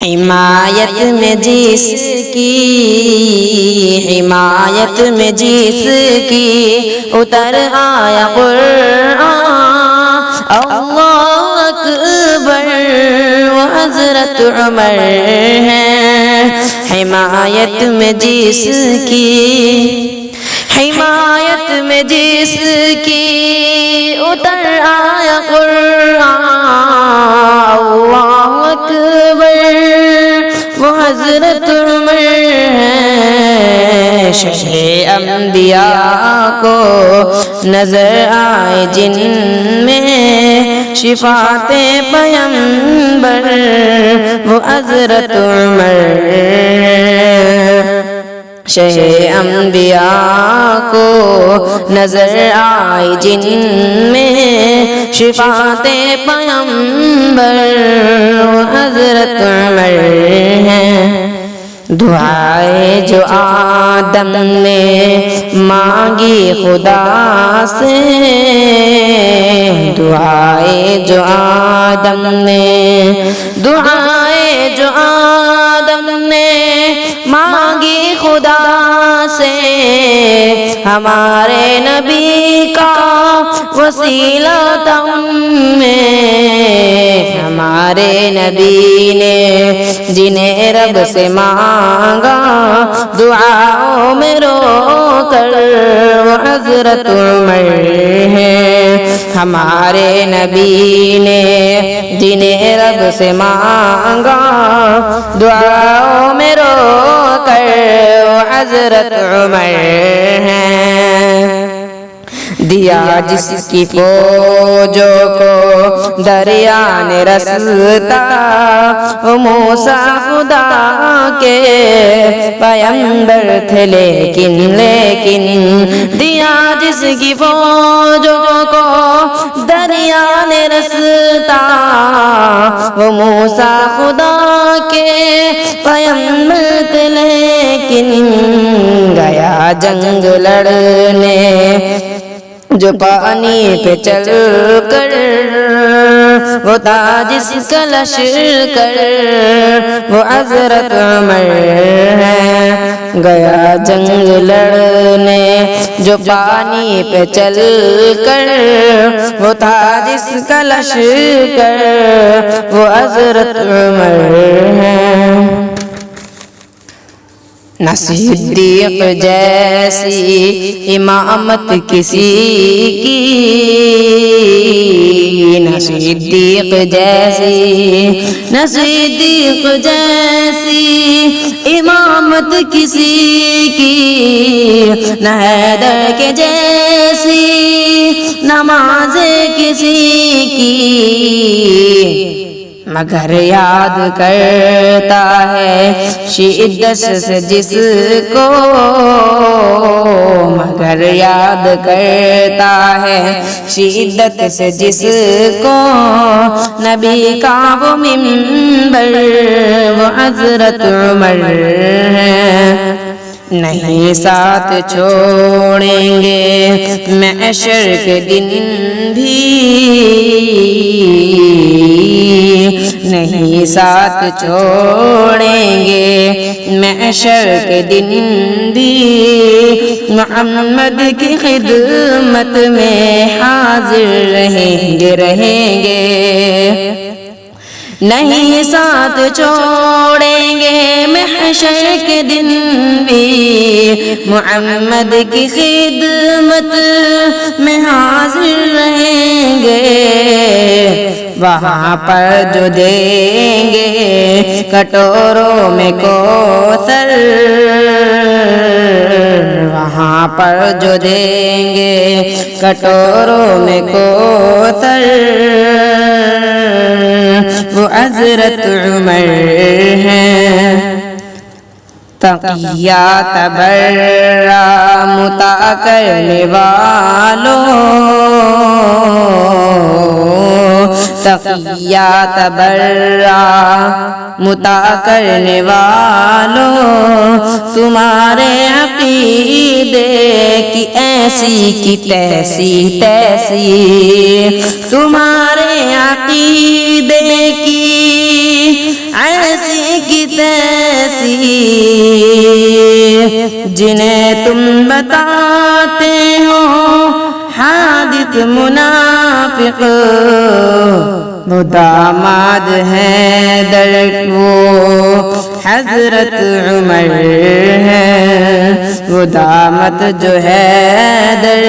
حمایت میں جس کی، حمایت میں جس کی اتر آیا قرآن، اللہ اکبر وہ حضرت عمر ہیں۔ حمایت میں جس کی، حمایت میں جس کی اتر آیا قرآن، اللہ اکبر وہ حضرت عمر ہیں۔ شہ انبیاء کو نظر آئے جن میں شفاعت پیغمبر، وہ حضرت عمر ہیں۔ شہ انبیاء کو نظر آئی جن میں شفاعت پیغمبر، وہ حضرت عمر ہیں۔ دعائیں جو آدم نے مانگی خدا سے، دعائیں جو آدم نے، دعائیں جو آدم نے مانگی خدا سے، ہمارے نبی کا وسیلہ تھا ان میں۔ ہمارے نبی نے جنہیں رب سے مانگا دعاؤں میں رو کر، وہ حضرت عمر ہیں۔ ہمارے نبی نے جنہیں رب سے مانگا دعاؤں میں رو کر، وہ حضرت عمر ہیں۔ دیا جس کی فوجوں کو دریا نے رستا، وہ موسیٰ خدا کے پیغمبر تھے لیکن دیا جس کی فوجوں کو دریا نے رستا، وہ موسیٰ خدا کے پیغمبر تھے لیکن گیا جنگ لڑنے جو پانی پہ چل کر، وہ تھا جس کا لشکر، وہ حضرت عمر ہیں۔ گیا جنگ لڑنے جو پانی پہ چل کر، وہ تھا جس کا لشکر، وہ حضرت عمر ہیں۔ نہ صدیق جیسی امامت کسی کی، نہ صدیق جیسی، نہ صدیق جیسی امامت کسی کی، نہ حیدر کے جیسی نماز کسی کی، مگر یاد کرتا ہے شدت سے جس کو، مگر یاد کرتا ہے شدت سے جس کو، نبی کا وہ منبر، وہ حضرت عمر ہیں۔ نہیں ساتھ چھوڑیں گے محشر کے دن بھی، نہیں ساتھ چھوڑیں گے محشر کے دن بھی، محمد کی خدمت میں حاضر رہیں گے۔ نہیں ساتھ چھوڑیں گے محشر کے دن بھی، محمد کی خدمت میں حاضر رہیں گے۔ وہاں پر جو دیں گے کٹوروں میں کوثر، وہاں پر جو دیں گے کٹوروں میں کوثر، وہ حضرت عمر ہیں۔ تقیہ تبرہ مطاع کرنے والوں، تقیہ تبرہ مطاع کرنے والوں، تمہارے عقیدے کی ایسی کی تیسی، تمہارے عقیدے کی ایسی کی تیسیر جنہیں تم بتاتے ہو حادث منافق، وہ داماد ہیں در وہ حضرت عمر ہے، وہ دامت جو ہے در